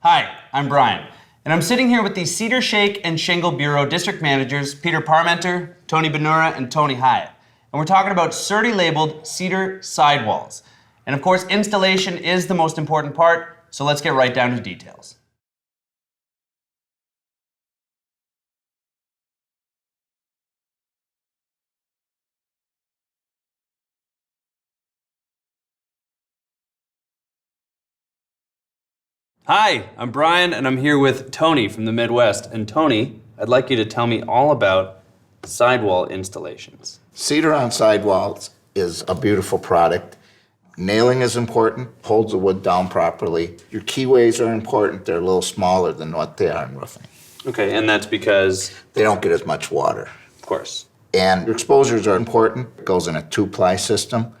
Hi, I'm Brian, and I'm sitting here with the Cedar Shake and Shingle Bureau District Managers, Peter Parmenter, Tony Benura, and Tony Hyatt. And we're talking about CERTI labeled Cedar sidewalls. And of course, installation is the most important part, so let's get right down to details. Hi, I'm Brian, and I'm here with Tony from the Midwest. And Tony, I'd like you to tell me all about sidewall installations. Cedar on sidewalls is a beautiful product. Nailing is important, holds the wood down properly. Your keyways are important. They're a little smaller than what they are in roofing. Okay, and that's because? They don't get as much water. Of course. And your exposures are important. It goes in a 2-ply system.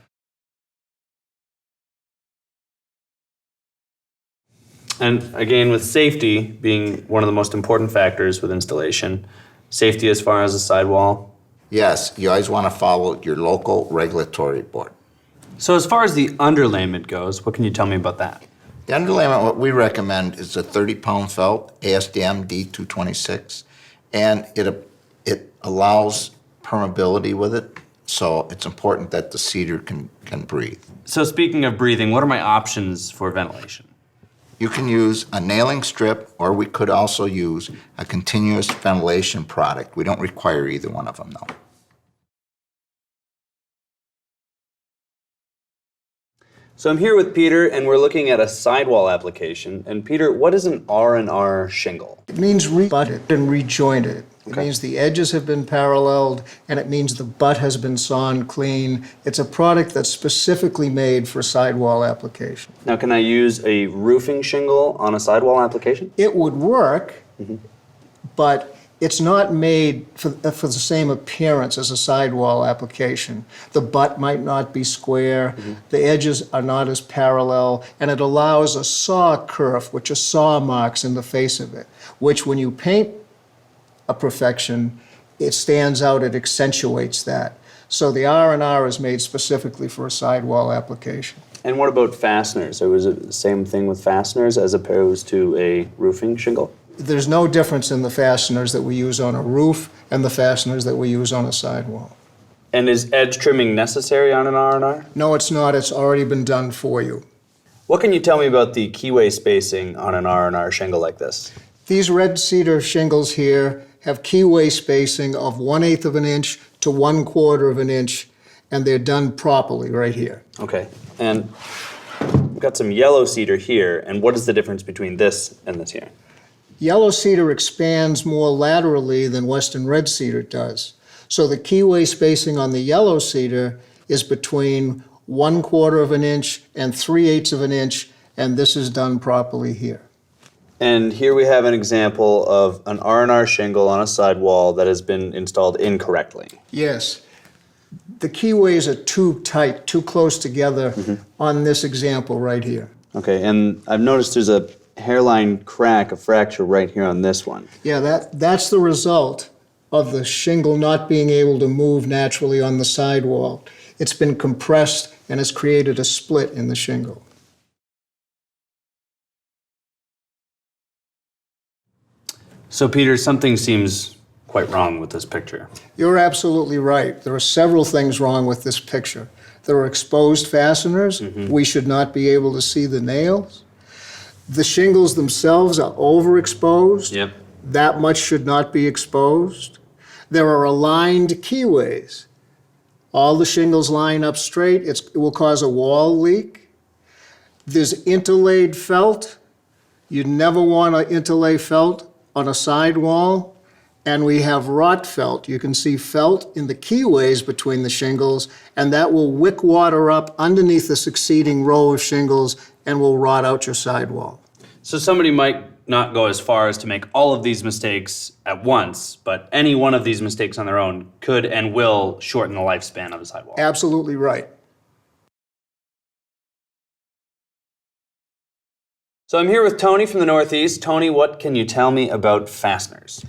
And again, with safety being one of the most important factors with installation, safety as far as a sidewall? Yes, you always want to follow your local regulatory board. So as far as the underlayment goes, what can you tell me about that? The underlayment, what we recommend is a 30-pound felt, ASTM D226, and it allows permeability with it, so it's important that the cedar can breathe. So speaking of breathing, what are my options for ventilation? You can use a nailing strip, or we could also use a continuous ventilation product. We don't require either one of them, though. So I'm here with Peter, and we're looking at a sidewall application. And Peter, what is an R&R shingle? It means rebutted and rejointed. It means the edges have been paralleled, and it means the butt has been sawn clean. It's a product that's specifically made for sidewall application. Now, can I use a roofing shingle on a sidewall application? It would work, but it's not made for the same appearance as a sidewall application. The butt might not be square, the edges are not as parallel, and it allows a saw kerf, which are saw marks in the face of it, which when you paint a perfection, it stands out, it accentuates that. So the R&R is made specifically for a sidewall application. And what about fasteners? So is it the same thing with fasteners as opposed to a roofing shingle? There's no difference in the fasteners that we use on a roof and the fasteners that we use on a sidewall. And is edge trimming necessary on an R&R? No, it's not. It's already been done for you. What can you tell me about the keyway spacing on an R&R shingle like this? These red cedar shingles here have keyway spacing of 1/8 of an inch to 1/4 of an inch, and they're done properly right here. Okay, and we've got some yellow cedar here, and what is the difference between this and this here? Yellow cedar expands more laterally than western red cedar does. So the keyway spacing on the yellow cedar is between 1/4 of an inch and 3/8 of an inch, and this is done properly here. And here we have an example of an R&R shingle on a sidewall that has been installed incorrectly. Yes. The keyways are too tight, too close together on this example right here. Okay, and I've noticed there's a hairline crack, a fracture right here on this one. Yeah, that's the result of the shingle not being able to move naturally on the sidewall. It's been compressed and has created a split in the shingle. So Peter, something seems quite wrong with this picture. You're absolutely right. There are several things wrong with this picture. There are exposed fasteners. We should not be able to see the nails. The shingles themselves are overexposed. Yep. That much should not be exposed. There are aligned keyways. All the shingles line up straight. It will cause a wall leak. There's interlaid felt. You never want to interlay felt on a sidewall. And we have rot felt. You can see felt in the keyways between the shingles, and that will wick water up underneath the succeeding row of shingles and will rot out your sidewall. So somebody might not go as far as to make all of these mistakes at once, but any one of these mistakes on their own could and will shorten the lifespan of a sidewall. Absolutely right. So I'm here with Tony from the Northeast. Tony, what can you tell me about fasteners?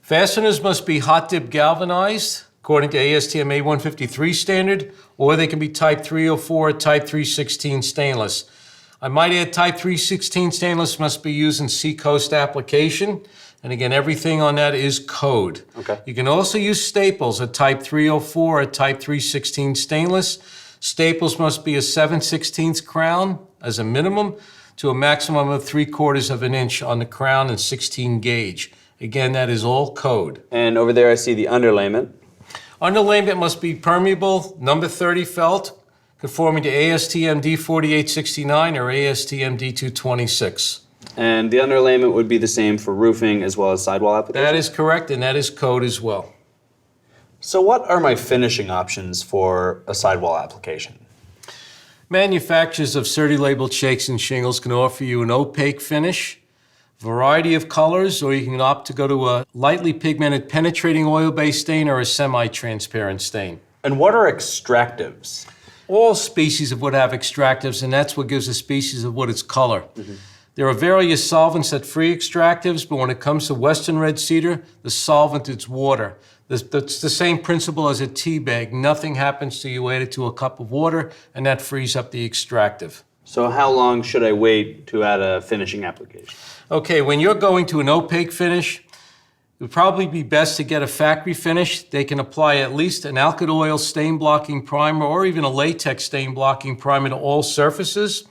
Fasteners must be hot dip galvanized according to ASTM A153 standard, or they can be type 304 or type 316 stainless. I might add type 316 stainless must be used in seacoast application. And again, everything on that is code. Okay. You can also use staples at type 304 at type 316 stainless. Staples must be a 7/16 crown as a minimum to a maximum of 3/4 of an inch on the crown and 16 gauge. Again, that is all code. And over there I see the underlayment. Underlayment must be permeable, number 30 felt, conforming to ASTM D4869 or ASTM D226. And the underlayment would be the same for roofing as well as sidewall application? That is correct, and that is code as well. So what are my finishing options for a sidewall application? Manufacturers of CertiLabeled shakes and shingles can offer you an opaque finish, variety of colors, or you can opt to go to a lightly pigmented penetrating oil-based stain or a semi-transparent stain. And what are extractives? All species of wood have extractives, and that's what gives a species of wood its color. There are various solvents that free extractives, but when it comes to Western red cedar, the solvent is water. That's the same principle as a tea bag. Nothing happens till you add it to a cup of water, and that frees up the extractive. So how long should I wait to add a finishing application? Okay, when you're going to an opaque finish, it would probably be best to get a factory finish. They can apply at least an alkyd oil stain blocking primer or even a latex stain blocking primer to all surfaces.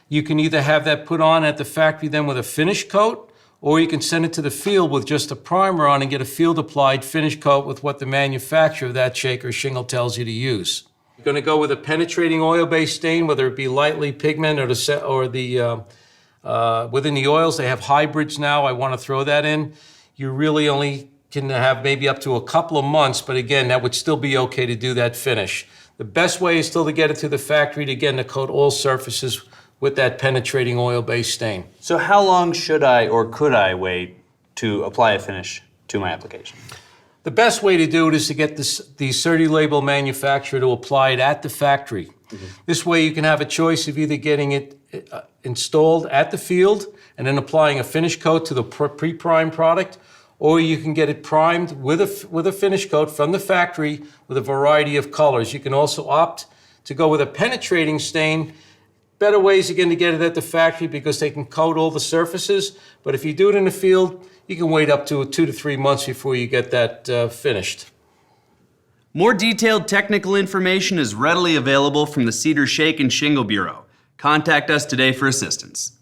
You can either have that put on at the factory then with a finish coat, or you can send it to the field with just a primer on and get a field applied finish coat with what the manufacturer of that shake or shingle tells you to use. You're going to go with a penetrating oil-based stain, whether it be lightly pigmented within the oils. They have hybrids now. I want to throw that in. You really only can have maybe up to a couple of months, but again, that would still be okay to do that finish. The best way is still to get it to the factory to again to coat all surfaces with that penetrating oil-based stain. So how long should I or could I wait to apply a finish to my application? The best way to do it is to get the CertiLabel manufacturer to apply it at the factory. This way you can have a choice of either getting it installed at the field and then applying a finish coat to the pre-primed product, or you can get it primed with a finish coat from the factory with a variety of colors. You can also opt to go with a penetrating stain. Better ways again to get it at the factory because they can coat all the surfaces, but if you do it in the field, you can wait up to 2 to 3 months before you get that finished. More detailed technical information is readily available from the Cedar Shake and Shingle Bureau. Contact us today for assistance.